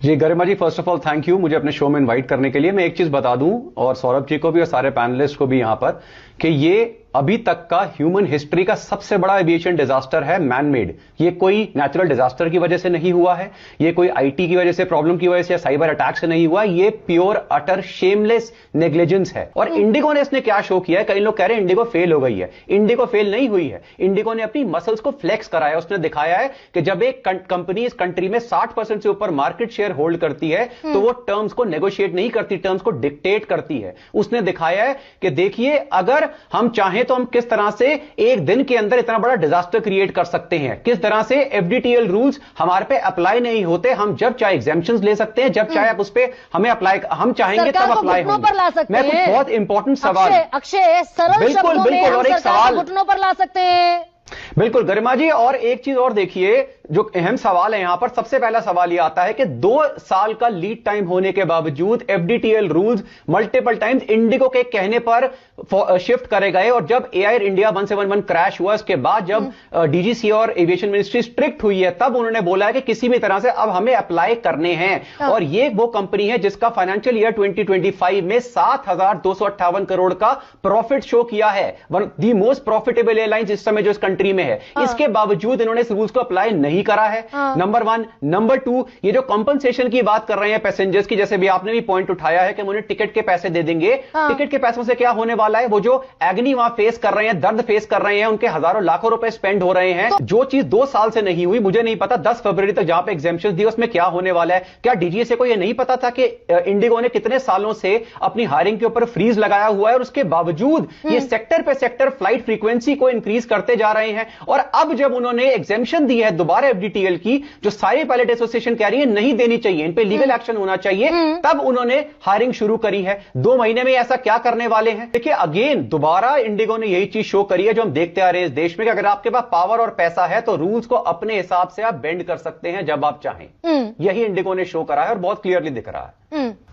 Ji Garima ji, first of all thank you मुझे अपने show में इनवाइट करने के लिए। मैं एक चीज बता दूं, और सौरभ जी को भी और सारे पैनलिस्ट को भी यहां पर, कि ये अभी तक का ह्यूमन हिस्ट्री का सबसे बड़ा एविएशन डिजास्टर है, मैन मेड। ये कोई नेचुरल डिजास्टर की वजह से नहीं हुआ है, ये कोई आईटी की वजह से, प्रॉब्लम की वजह से या साइबर अटैक से नहीं हुआ। ये प्योर अटर शेमलेस नेग्लिजेंस है। और इंडिगो ने इसने क्या शो किया है, कई लोग कह रहे हैं इंडिगो फेल हो गई है। इंडिगो फेल नहीं हुई है, इंडिगो ने अपनी मसल्स को फ्लेक्स कराया। उसने दिखाया है कि जब एक कंपनी इस कंट्री में 60% से ऊपर मार्केट शेयर होल्ड करती है तो वो टर्म्स को नेगोशिएट नहीं करती, टर्म्स को डिक्टेट करती है। उसने दिखाया है कि देखिए, अगर हम चाहें तो हम किस तरह से एक दिन के अंदर इतना बड़ा डिजास्टर क्रिएट कर सकते हैं, किस तरह से एफडीटीएल रूल्स हमारे पे अप्लाई नहीं होते, हम जब चाहे एग्जेम्पशंस ले सकते हैं, जब चाहे आप उस पे हमें अप्लाई, हम चाहेंगे तब अप्लाई होंगे। मैं कुछ बहुत इंपॉर्टेंट सवाल, अक्षय सरल बिल्कुल बिल्कुल, और एक सवाल घुटनों पर ला सकते हैं। बिल्कुल गरिमा जी, और एक चीज और देखिए, जो अहम सवाल है यहां पर, सबसे पहला सवाल यह आता है कि 2 साल का लीड टाइम होने के बावजूद FDTL rules multiple times Indigo के कहने पर शिफ्ट करे गए। और जब एयर इंडिया 171 क्रैश हुआ, इसके बाद जब डीजीसीए और एविएशन मिनिस्ट्री स्ट्रिक्ट हुई है, तब उन्होंने बोला है कि किसी भी तरह से अब हमें अप्लाई करने हैं। और ये वो कंपनी है जिसका फाइनेंशियल ईयर 2025 में 7,258 करोड़ का प्रॉफिट शो किया है, दी मोस्ट प्रॉफिटेबल एयरलाइंस इस समय जो इस कंट्री में है। इसके बावजूद इन्होंने इस रूल्स को अप्लाई नहीं करा है, नंबर 1। नंबर 2, ये जो कंपनसेशन की बात कर रहे हैं पैसेंजर्स की, जैसे भी आपने भी पॉइंट उठाया है कि उन्हें टिकट के पैसे दे देंगे, टिकट के पैसों से क्या होने वाला है? वो जो एग्नी वहां फेस कर रहे हैं, दर्द फेस कर रहे हैं, उनके हजारों लाखों रुपए स्पेंड हो रहे हैं, जो चीज 2 साल से नहीं हुई। मुझे नहीं पता 10 फरवरी तक जहां पे एग्जेम्पशन दी उसमें क्या होने वाला है। क्या डीजीसीए को यह नहीं पता था कि इंडिगो ने कितने सालों से अपनी हायरिंग के ऊपर फ्रीज लगाया हुआ है, और उसके बावजूद ये सेक्टर पे सेक्टर फ्लाइट फ्रीक्वेंसी को इंक्रीज करते जा रहे हैं। और अब जब उन्होंने एग्जेम्पशन दी है दोबारा एफडीटीएल की, जो सारी पायलट एसोसिएशन कह रही है नहीं देनी चाहिए, इन पे लीगल एक्शन होना चाहिए, तब उन्होंने हायरिंग शुरू करी है। 2 महीने में ऐसा क्या करने वाले हैं? देखिए, अगेन दोबारा इंडिगो ने यही चीज शो करी है जो हम देखते आ रहे हैं इस देश में, कि अगर आपके पास पावर और पैसा है तो रूल्स को अपने हिसाब से आप बेंड कर सकते हैं जब आप चाहें। यही इंडिगो ने शो करा है और बहुत क्लियरली दिख रहा है।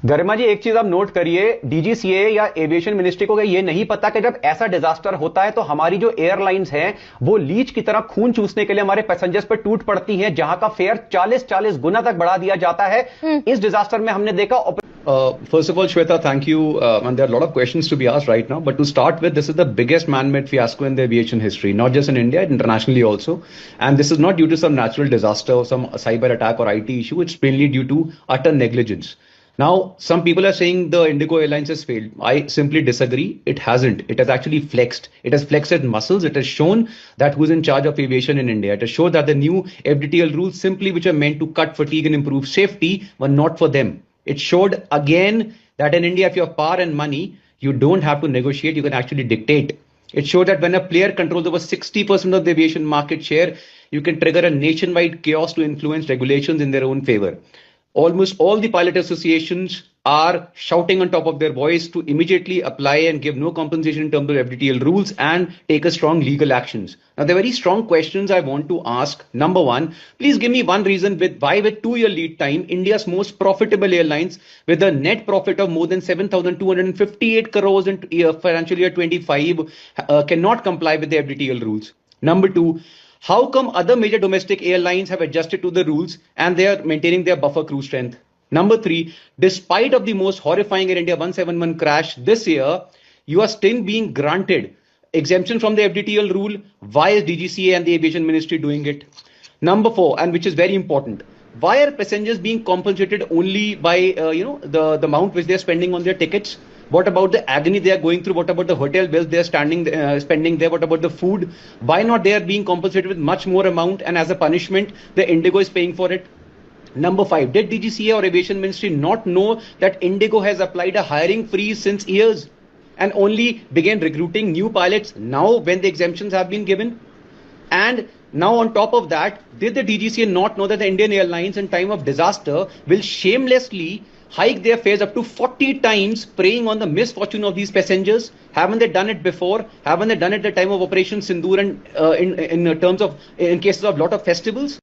गरिमा जी, एक चीज आप नोट करिए, डीजीसीए या एविएशन मिनिस्ट्री को ये नहीं पता कि जब ऐसा डिजास्टर होता है तो हमारी जो एयरलाइंस हैं वो लीच की तरह खून चूसने के लिए हमारे पैसेंजर्स पर टूट पड़ती हैं, जहां का फेयर 40-40 गुना तक बढ़ा दिया जाता है। इस डिजास्टर में हमने देखा। First of all, Shweta, thank you. And there are a lot of questions to be asked right now. But to start with, this is the biggest man-made fiasco in the aviation history, not just in India, internationally also. And this is not due to some natural disaster or some cyber attack or IT issue. It's mainly due to utter negligence. Now, some people are saying the Indigo Airlines has failed. I simply disagree. It hasn't. It has actually flexed. It has flexed its muscles. It has shown that who's in charge of aviation in India. It has shown that the new FDTL rules, simply which are meant to cut fatigue and improve safety, were not for them. It showed again that in India, if you have power and money, you don't have to negotiate. You can actually dictate. It showed that when a player controls over 60% of the aviation market share, you can trigger a nationwide chaos to influence regulations in their own favor. Almost all the pilot associations are shouting on top of their voice to immediately apply and give no compensation in terms of FDTL rules and take a strong legal actions. Now, there are very strong questions I want to ask. Number 1, please give me one reason why with 2-year lead time, India's most profitable airlines with a net profit of more than 7,258 crores in financial year 25 cannot comply with the FDTL rules. Number 2, how come other major domestic airlines have adjusted to the rules and they are maintaining their buffer crew strength? Number 3, despite of the most horrifying Air India 171 crash this year, you are still being granted exemption from the FDTL rule. Why is DGCA and the Aviation Ministry doing it? Number 4, and which is very important, why are passengers being compensated only by the amount which they are spending on their tickets? What about the agony they are going through? What about the hotel bills they are spending there? What about the food? Why not they are being compensated with much more amount, and as a punishment, the Indigo is paying for it? Number 5, did DGCA or Aviation Ministry not know that Indigo has applied a hiring freeze since years and only began recruiting new pilots now when the exemptions have been given? And now on top of that, did the DGCA not know that the Indian Airlines in time of disaster will shamelessly hike their fares up to 40 times, preying on the misfortune of these passengers? Haven't they done it before? Haven't they done it at the time of Operation Sindoor and in cases of lot of festivals?